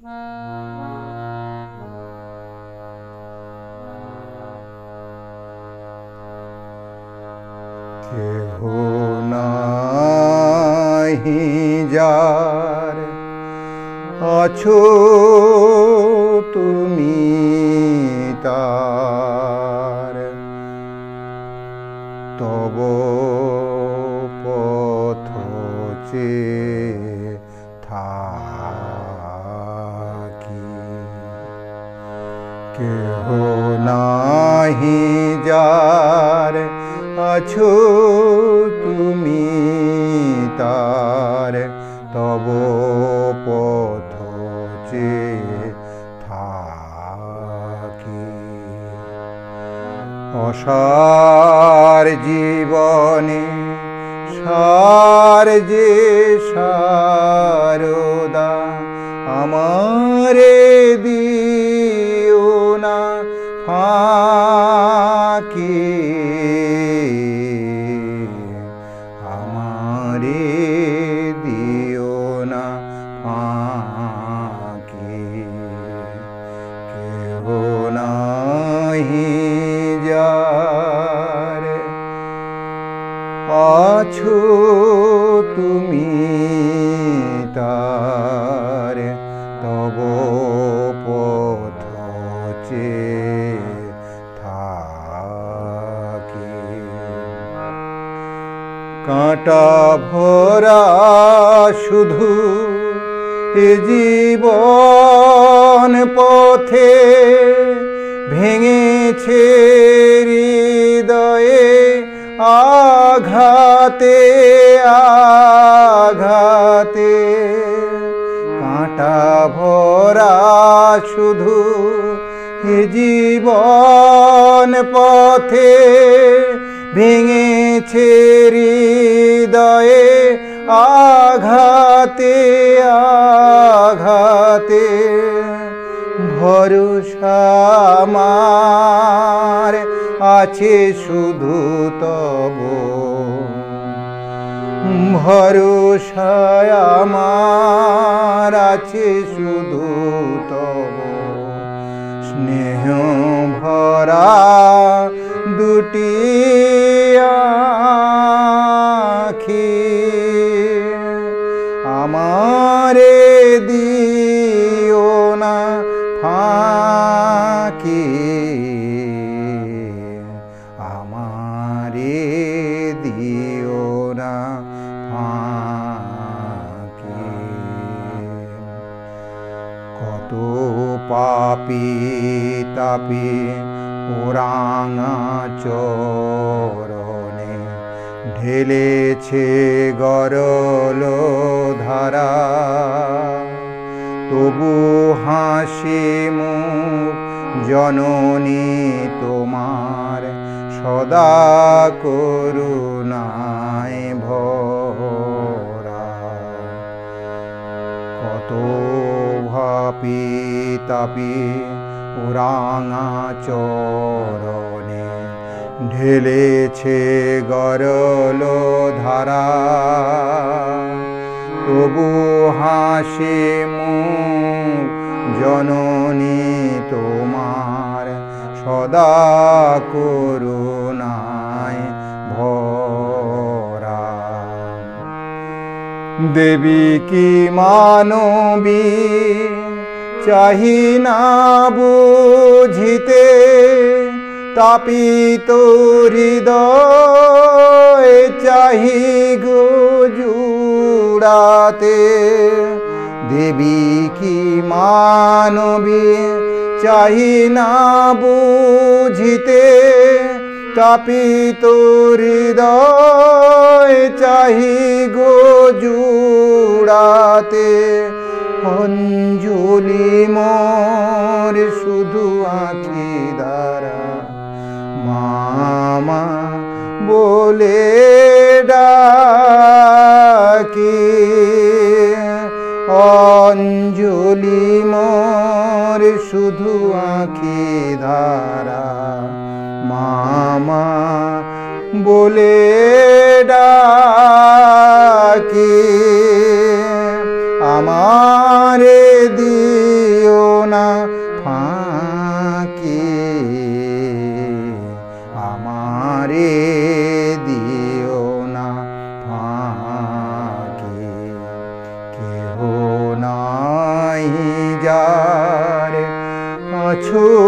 কেহ নাহি যার আছো তুমি তার, তব পথ চেয়ে থাকি। কেহ নাহি যার আছো তুমি তার, তব পথ চেয়ে থাকি। অসার জীবনে সার যে সারদা, আমারে দিও না ফাঁকি। আমারে দিও না ফাঁকি। কেহ নাহি যার আছো তুমি তার, তব পথ চেয়ে থাকি। কাঁটা ভরা শুধু এ জীবন পথে, ভেঙেছে হৃদয়ে আঘাতে আঘাতে। কাঁটা ভরা শুধু এ জীবন পথে, ভেঙেছে হৃদয়ে আঘাতে আঘাতে। ভরসা আমার আছে শুধু তব, ভরসা আমার আছে শুধু তব। স্নেহ ভরা দুটি আঁখি, আমারে দিও না ফাঁকি। আমারে দিও না ফাঁকি। কত পাপী তাপী ওরাঙা চরণে, ঢেলেছে গরল ধারা। তবু হাসি মুখ জননী তোমার, সদা করুণায় ভরা। কত ভাপি তাপি ওরাঙা চরণে, ঢেলেছে গরল ধারা। তবু হাসি মুখ জননী তোমার, সদা করুণায় ভরা। দেবী কি মানবী চাহি না বুঝিতে, তাপিত হৃদয় চাহি গো জুড়াতে। দেবী কি মানবী চাহি না বুঝিতে, তাপিত হৃদয় চাহি গো জুড়াতে। অঞ্জলি মোর শুধু আঁখি দ্বারা, মামা বলে ডাকি। অঞ্জলি মোর শুধু আঁখি ধারা, মামা বলে ডাকি। আমারে দি আমারে দিও না ফাঁকি, কেহ নাই যার আছো